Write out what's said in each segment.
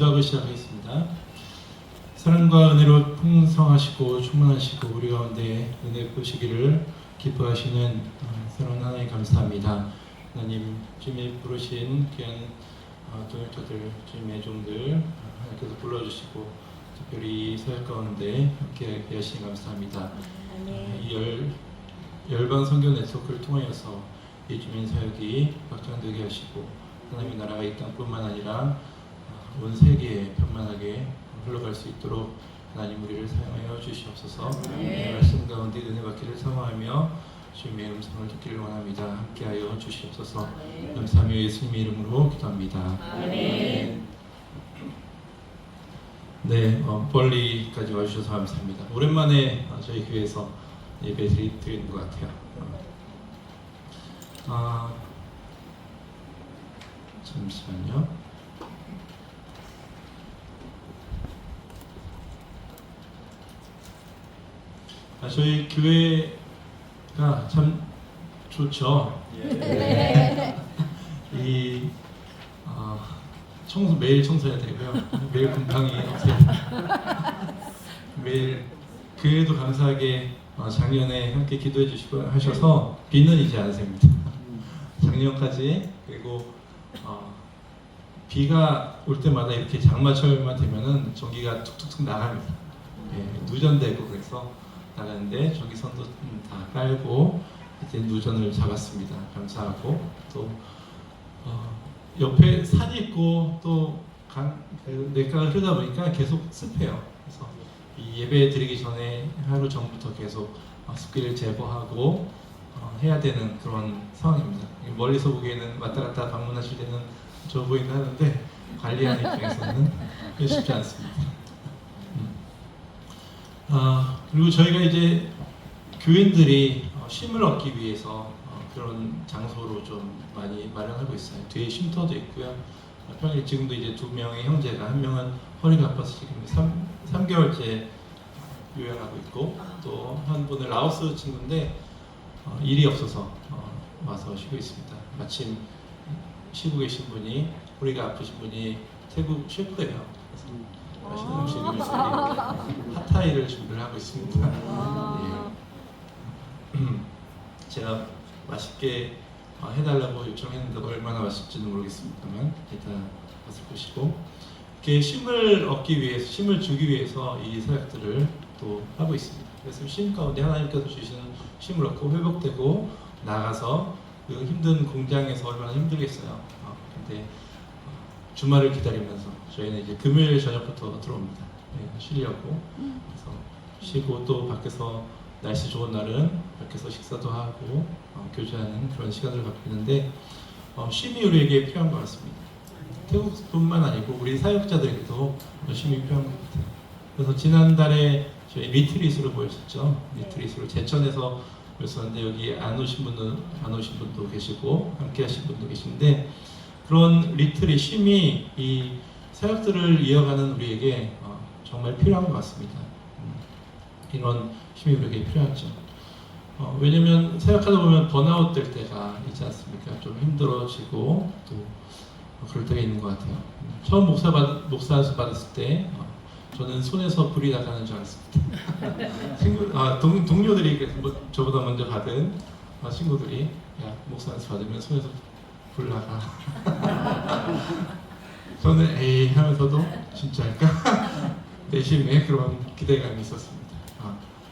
기도하고 시작하겠습니다. 사랑과 은혜로 풍성하시고 충만하시고 우리 가운데 은혜 보시기를 기뻐하시는 사랑하는 하나님 감사합니다. 하나님 주님이 부르신 귀한 동역자들 주님의 종들 하나님께서 불러주시고 특별히 이 사역 가운데 함께 하시니 감사합니다. 이 열방 선교 네트워크를 통하여서 이 주민 사역이 확장되게 하시고 하나님의 나라가 이 땅뿐만 아니라 온 세계에 편만하게 흘러갈 수 있도록 하나님 우리를 사용하여 주시옵소서. 말씀 가운데 은혜 받기를 사모하며 주님의 음성을 듣기를 원합니다. 함께하여 주시옵소서. 감사하며 예수님의 이름으로 기도합니다. 아멘. 네, 멀리까지 와주셔서 감사합니다. 오랜만에 저희 교회에서 예배 드리는 것 같아요. 잠시만요. 저희 교회가 참 좋죠. 청소 매일 청소해야 되고요. 매일 금방이 없어요. 매일 교회도 감사하게 작년에 함께 기도해 주시고 하셔서 비는 이제 안 셉니다. 작년까지. 그리고 비가 올 때마다 이렇게 장마철만 되면은 전기가 툭툭툭 나갑니다. 누전되고 그래서 나가는데 전기선도 다 깔고 이제 누전을 잡았습니다. 감사하고 또 옆에 산이 있고 또 냇가가 흐르다 보니까 계속 습해요. 그래서 이 예배 드리기 전에 하루 전부터 계속 습기를 제거하고 해야 되는 그런 상황입니다. 멀리서 보기에는 왔다 갔다 방문하실 때는 좋아 보인다 하는데 관리하는 입장에서는 쉽지 않습니다. 그리고 저희가 이제 교인들이 쉼을 얻기 위해서 그런 장소로 좀 많이 마련하고 있어요. 뒤에 쉼터도 있고요. 평일 지금도 이제 2명의 형제가, 한 명은 허리가 아파서 지금 3개월째 요양하고 있고, 또 한 분은 라오스 친구인데 일이 없어서 와서 쉬고 있습니다. 마침 쉬고 계신 분이, 허리가 아프신 분이 태국 셰프예요. 맛있는 음식을 미리 핫타이를 준비를 하고 있습니다. 제가 맛있게 해달라고 요청했는데 얼마나 맛있지는 모르겠습니다만 일단 맛을 보시고 이렇게 쉼을 얻기 위해서, 쉼을 주기 위해서 이 사역들을 또 하고 있습니다. 그래서 쉼 가운데 하나님께서 주시는 쉼을 얻고 회복되고 나가서 그 힘든 공장에서 얼마나 힘들겠어요. 근데 주말을 기다리면서 저희는 이제 금요일 저녁부터 들어옵니다. 쉬려고. 그래서 쉬고 또 밖에서 날씨 좋은 날은 밖에서 식사도 하고 교제하는 그런 시간을 갖고 있는데 쉼이 우리에게 필요한 것 같습니다. 태국뿐만 아니고 우리 사역자들에게도 쉼이 필요한 것 같아요. 그래서 지난달에 저희 리트릿으로 모였었죠. 리트릿으로 제천에서 모였었는데 여기 안 오신 분도 계시고 함께 하신 분도 계신데 그런 리트릿 쉼이 이 사역들을 이어가는 우리에게 정말 필요한 것 같습니다. 이런 힘이 우리에게 필요하죠. 왜냐면 사역하다 보면 번아웃 될 때가 있지 않습니까? 좀 힘들어지고 또 그럴 때가 있는 것 같아요. 처음 목사수 받았을 때 저는 손에서 불이 나가는 줄 알았습니다. 동료들이 저보다 먼저 받은 친구들이 야 목사수 받으면 손에서 불 나가. 저는 에이 하면서도 진짜 할까? 내심에 그런 기대감이 있었습니다.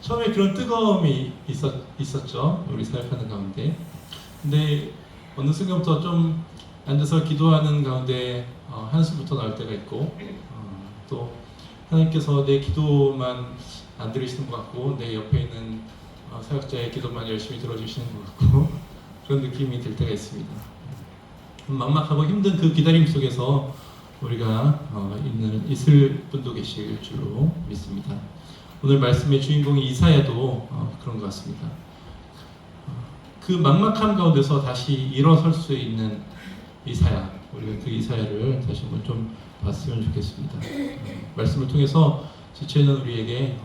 처음에 그런 뜨거움이 있었죠. 우리 사역하는 가운데. 근데 어느 순간부터 좀 앉아서 기도하는 가운데 한숨부터 나올 때가 있고 또 하나님께서 내 기도만 안 들으시는 것 같고 내 옆에 있는 사역자의 기도만 열심히 들어주시는 것 같고 그런 느낌이 들 때가 있습니다. 막막하고 힘든 그 기다림 속에서 우리가 있을 분도 계실 줄로 믿습니다. 오늘 말씀의 주인공이 이사야도 그런 것 같습니다. 그 막막함 가운데서 다시 일어설 수 있는 이사야, 우리가 그 이사야를 다시 한번 좀 봤으면 좋겠습니다. 말씀을 통해서 지쳐있는 우리에게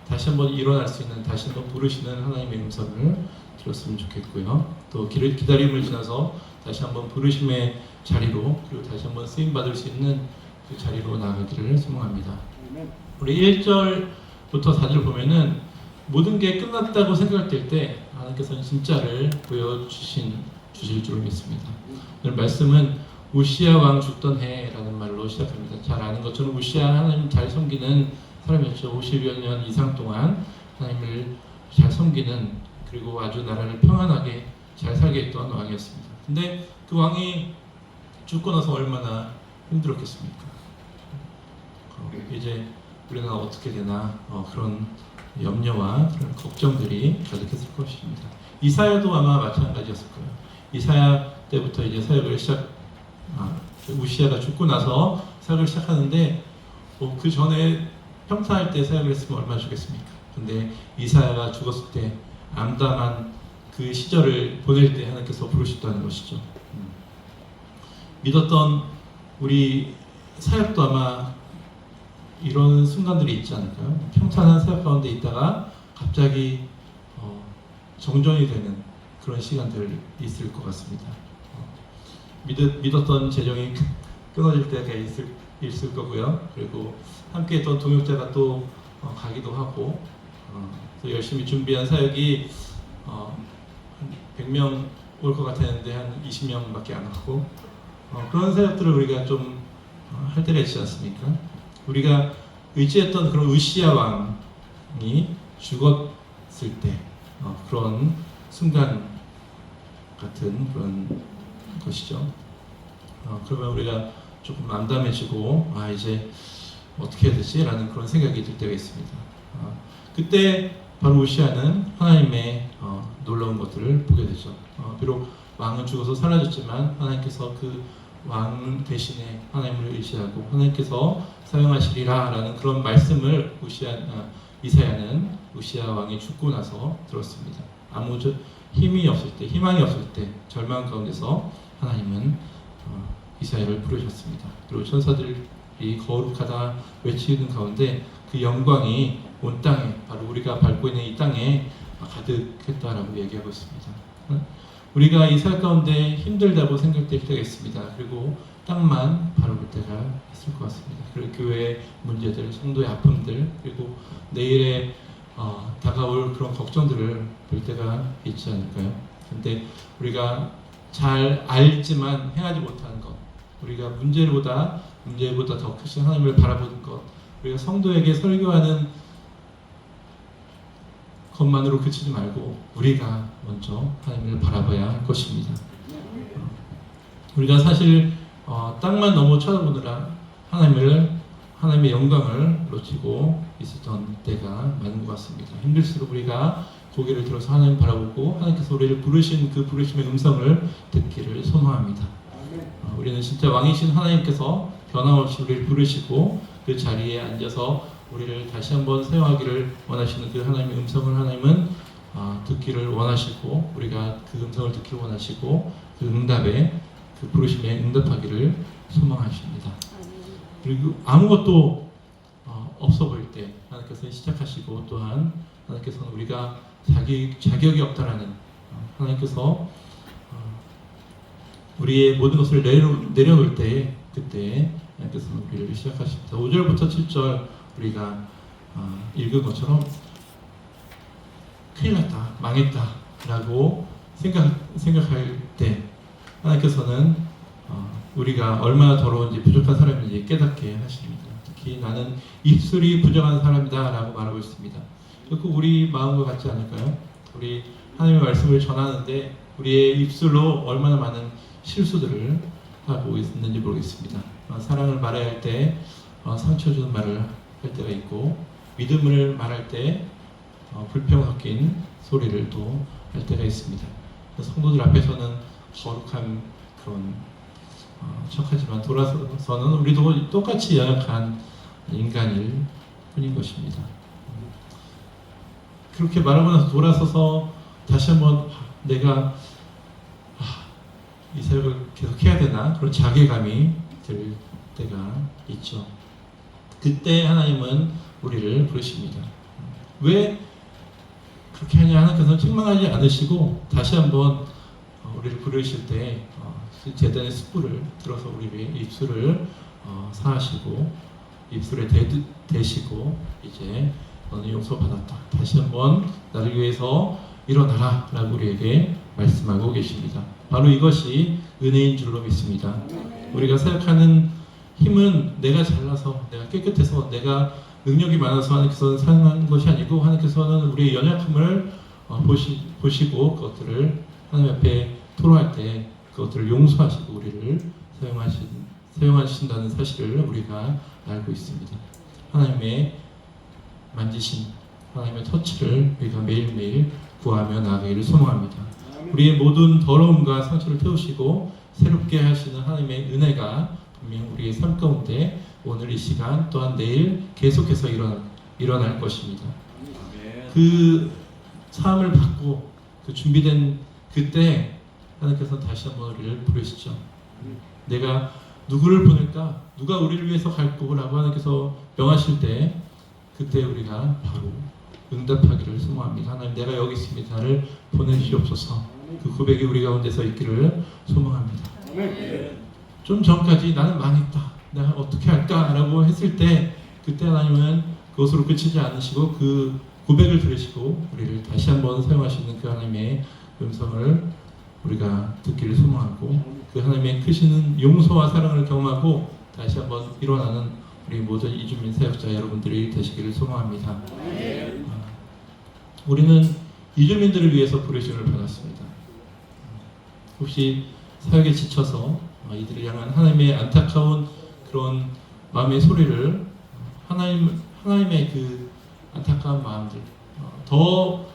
다시 한번 일어날 수 있는, 다시 한번 부르시는 하나님의 음성을 들었으면 좋겠고요. 또 기다림을 지나서 다시 한번 부르심의 자리로, 그리고 다시 한번 쓰임 받을 수 있는 그 자리로 나가기를 소망합니다. 우리 1절부터 4절 보면은 모든 게 끝났다고 생각될 때 하나님께서는 진짜를 주실 줄 믿습니다. 오늘 말씀은 우시야 왕 죽던 해라는 말로 시작합니다. 잘 아는 것처럼 우시야 하나님 잘 섬기는 사람이었죠. 50여 년 이상 동안 하나님을 잘 섬기는, 그리고 아주 나라를 평안하게 잘 살게 했던 왕이었습니다. 근데 그 왕이 죽고 나서 얼마나 힘들었겠습니까? 이제 우리가 어떻게 되나 그런 염려와 그런 걱정들이 가득했을 것입니다. 이사야도 아마 마찬가지였을 거예요. 이사야 때부터 이제 사역을 우시야가 죽고 나서 사역을 시작하는데 그 전에 평사할 때 사역을 했으면 얼마나 좋겠습니까? 근데 이사야가 죽었을 때 암담한 그 시절을 보낼 때 하나님께서 부르셨다는 것이죠. 믿었던 우리 사역도 아마 이런 순간들이 있지 않을까요? 평탄한 사역 가운데 있다가 갑자기 정전이 되는 그런 시간들이 있을 것 같습니다. 믿었던 재정이 끊어질 때가 있을 거고요. 그리고 함께 했던 동역자가 또 가기도 하고, 또 열심히 준비한 사역이 한 100명 올 것 같았는데 한 20명밖에 안 왔고, 그런 사역들을 우리가 좀 할 때가 있지 않습니까? 우리가 의지했던 그런 우시야 왕이 죽었을 때 그런 순간 같은 그런 것이죠. 그러면 우리가 조금 암담해지고 이제 어떻게 해야 되지? 라는 그런 생각이 들 때가 있습니다. 그때 바로 우시야는 하나님의 놀라운 것들을 보게 되죠. 비록 왕은 죽어서 사라졌지만 하나님께서 그 왕 대신에 하나님을 의지하고 하나님께서 사용하시리라 라는 그런 말씀을 이사야는 우시야 왕이 죽고 나서 들었습니다. 아무 힘이 없을 때, 희망이 없을 때, 절망 가운데서 하나님은 이사야를 부르셨습니다. 그리고 천사들이 거룩하다 외치는 가운데 그 영광이 온 땅에, 바로 우리가 밟고 있는 이 땅에 가득했다라고 얘기하고 있습니다. 우리가 이 살 가운데 힘들다고 생각될 때가 있습니다. 그리고 땅만 바라볼 때가 있을 것 같습니다. 그리고 교회의 문제들, 성도의 아픔들, 그리고 내일에 다가올 그런 걱정들을 볼 때가 있지 않을까요? 근데 우리가 잘 알지만 행하지 못하는 것, 우리가 문제보다 더 크신 하나님을 바라보는 것, 우리가 성도에게 설교하는 것만으로 그치지 말고 우리가 먼저 하나님을 바라봐야 할 것입니다. 우리가 사실 땅만 너무 쳐다보느라 하나님의 영광을 놓치고 있었던 때가 많은 것 같습니다. 힘들수록 우리가 고개를 들어서 하나님 바라보고 하나님께서 우리를 부르신 그 부르심의 음성을 듣기를 소망합니다. 우리는 진짜 왕이신 하나님께서 변함없이 우리를 부르시고 그 자리에 앉아서 우리를 다시 한번 사용하기를 원하시는 그 하나님의 음성을 하나님은 듣기를 원하시고, 우리가 그 음성을 듣기를 원하시고, 그 응답에, 그 부르심에 응답하기를 소망하십니다. 그리고 아무것도 없어 보일 때 하나님께서 시작하시고, 또한 하나님께서는 우리가 자격이 없다라는, 하나님께서 우리의 모든 것을 내려놓을 때, 그때 하나님께서는 우리를 시작하십니다. 5절부터 7절 우리가 읽은 것처럼 큰일 났다, 망했다 라고 생각할 때 하나님께서는 우리가 얼마나 더러운지 부족한 사람인지 깨닫게 하십니다. 특히 나는 입술이 부정한 사람이다 라고 말하고 있습니다. 결코 우리 마음과 같지 않을까요? 우리 하나님의 말씀을 전하는데 우리의 입술로 얼마나 많은 실수들을 하고 있는지 모르겠습니다. 사랑을 말해야 할 때 상처 주는 말을 할 때가 있고, 믿음을 말할 때 불평 섞인 소리를 또 할 때가 있습니다. 성도들 앞에서는 거룩한 그런 척하지만 돌아서는 우리도 똑같이 연약한 인간일 뿐인 것입니다. 그렇게 말하고 나서 돌아서서 다시 한번 내가 이 사역을 계속 해야 되나 그런 자괴감이 들 때가 있죠. 그때 하나님은 우리를 부르십니다. 왜 그렇게 하냐? 하나님께서 책망하지 않으시고 다시 한번 우리를 부르실 때 제단의 숯불을 들어서 우리의 입술을 사하시고 입술에 대시고 이제 너는 용서받았다. 다시 한번 나를 위해서 일어나라 라고 우리에게 말씀하고 계십니다. 바로 이것이 은혜인 줄로 믿습니다. 우리가 생각하는 힘은 내가 잘나서 내가 깨끗해서 내가 능력이 많아서 하나님께서 사용하는 것이 아니고 하나님께서는 우리의 연약함을 보시고 그것들을 하나님 앞에 토로할 때 그것들을 용서하시고 우리를 사용하신다는 사실을 우리가 알고 있습니다. 하나님의 만지심, 하나님의 터치를 우리가 매일매일 구하며 나아가기를 소망합니다. 우리의 모든 더러움과 상처를 태우시고 새롭게 하시는 하나님의 은혜가 분명 우리의 삶 가운데 오늘 이 시간 또한 내일 계속해서 일어날 것입니다. 그 사함을 받고 그 준비된 그때 하나님께서 다시 한번 우리를 부르시죠. 내가 누구를 보낼까? 누가 우리를 위해서 갈 거라고 하나님께서 명하실 때 그때 우리가 바로 응답하기를 소망합니다. 하나님 내가 여기 있습니다. 나를 보내주시옵소서. 그 고백이 우리 가운데서 있기를 소망합니다. 좀 전까지 나는 망했다. 내가 어떻게 할까? 라고 했을 때 그때 하나님은 그것으로 그치지 않으시고 그 고백을 들으시고 우리를 다시 한번 사용하시는 그 하나님의 음성을 우리가 듣기를 소망하고 그 하나님의 크신 용서와 사랑을 경험하고 다시 한번 일어나는 우리 모든 이주민 사역자 여러분들이 되시기를 소망합니다. 우리는 이주민들을 위해서 부르심을 받았습니다. 혹시 사역에 지쳐서 이들을 향한 하나님의 안타까운 그런 마음의 소리를 하나님의 그 안타까운 마음들 더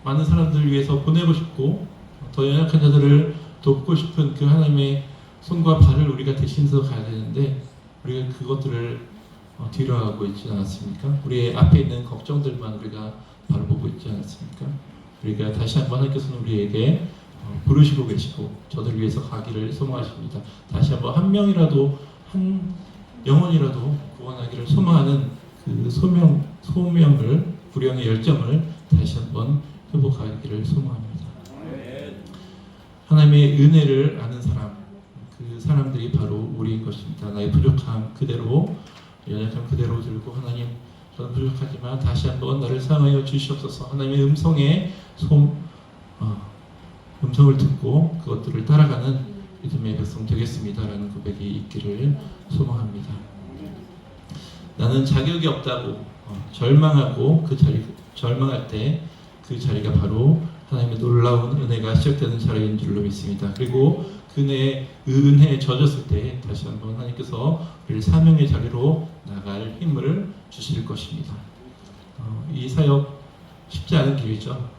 많은 사람들을 위해서 보내고 싶고 더 연약한 자들을 돕고 싶은 그 하나님의 손과 발을 우리가 대신해서 가야 되는데 우리가 그것들을 뒤로하고 있지 않았습니까? 우리의 앞에 있는 걱정들만 우리가 바라보고 있지 않았습니까? 우리가 다시 한번 하나님께서는 우리에게 부르시고 계시고 저들을 위해서 가기를 소망하십니다. 다시 한번 한 명이라도 한 영혼이라도 구원하기를 소망하는 그 소명을 불영의 열정을 다시 한번 회복하기를 소망합니다. 하나님의 은혜를 아는 사람, 그 사람들이 바로 우리인 것입니다. 나의 부족함 그대로, 연약함 그대로 들고 하나님, 저는 부족하지만 다시 한번 나를 사용하여 주시옵소서. 하나님의 음성을 듣고 그것들을 따라가는 믿음의 백성 되겠습니다라는 고백이 있기를 소망합니다. 나는 자격이 없다고 절망하고 절망할 때 그 자리가 바로 하나님의 놀라운 은혜가 시작되는 자리인 줄로 믿습니다. 그리고 그 은혜에 젖었을 때 다시 한번 하나님께서 우리를 사명의 자리로 나갈 힘을 주실 것입니다. 이 사역 쉽지 않은 길이죠.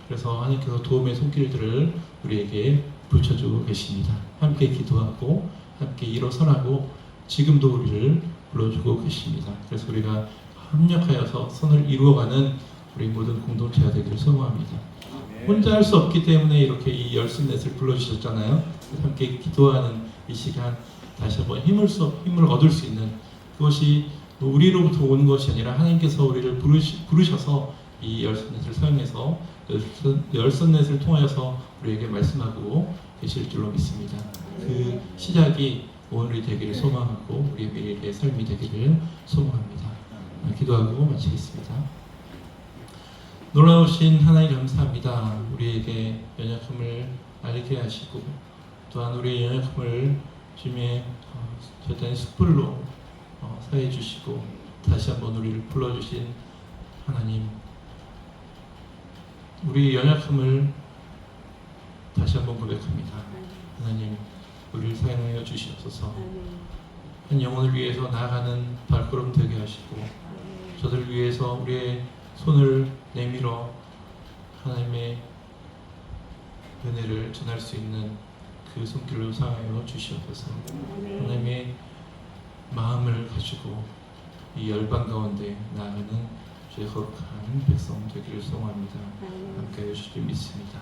그래서 하나님께서 도움의 손길들을 우리에게 붙여주고 계십니다. 함께 기도하고 함께 일어서라고 지금도 우리를 불러주고 계십니다. 그래서 우리가 협력하여서 선을 이루어가는 우리 모든 공동체가 되기를 소망합니다. 혼자 할 수 없기 때문에 이렇게 이 열심넷을 불러주셨잖아요. 함께 기도하는 이 시간 다시 한번 힘을 얻을 수 있는 그것이 우리로부터 오는 것이 아니라 하나님께서 우리를 부르셔서 이 열심넷을 사용해서 열선넷을 통하여서 우리에게 말씀하고 계실 줄로 믿습니다. 그 시작이 오늘이 되기를 소망하고 우리의 미래의 삶이 되기를 소망합니다. 기도하고 마치겠습니다. 놀라우신 하나님 감사합니다. 우리에게 연약함을 알게 하시고 또한 우리의 연약함을 주님의 대단히 숯불로 사해 주시고 다시 한번 우리를 불러주신 하나님, 우리의 연약함을 다시 한번 고백합니다. 하나님, 우리를 사용하여 주시옵소서. 한 영혼을 위해서 나아가는 발걸음 되게 하시고 저들을 위해서 우리의 손을 내밀어 하나님의 은혜를 전할 수 있는 그 손길로 사용하여 주시옵소서. 하나님의 마음을 가지고 이 열방 가운데 나아가는 주의 거룩한 백성 되기를 소망합니다. 함께하여 주실 믿습니다.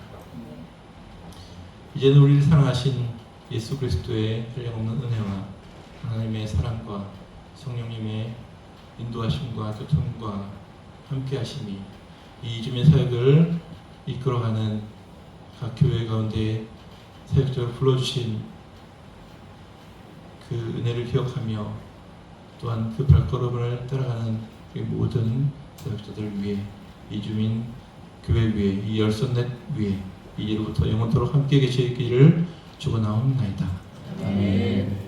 이제는 우리를 사랑하신 예수 그리스도의 한량없는 은혜와 하나님의 사랑과 성령님의 인도하심과 교통과 함께 하심이 이 이주민 사역을 이끌어가는 각 교회 가운데 사역자를 불러주신 그 그 은혜를 기억하며 또한 그 발걸음을 따라가는 우리 모든 사역자들 위해, 이주민 교회 위에, 이 열선넷 위에 이제로부터 영원토록 함께 계시기를 축원하옵나이다. 아멘.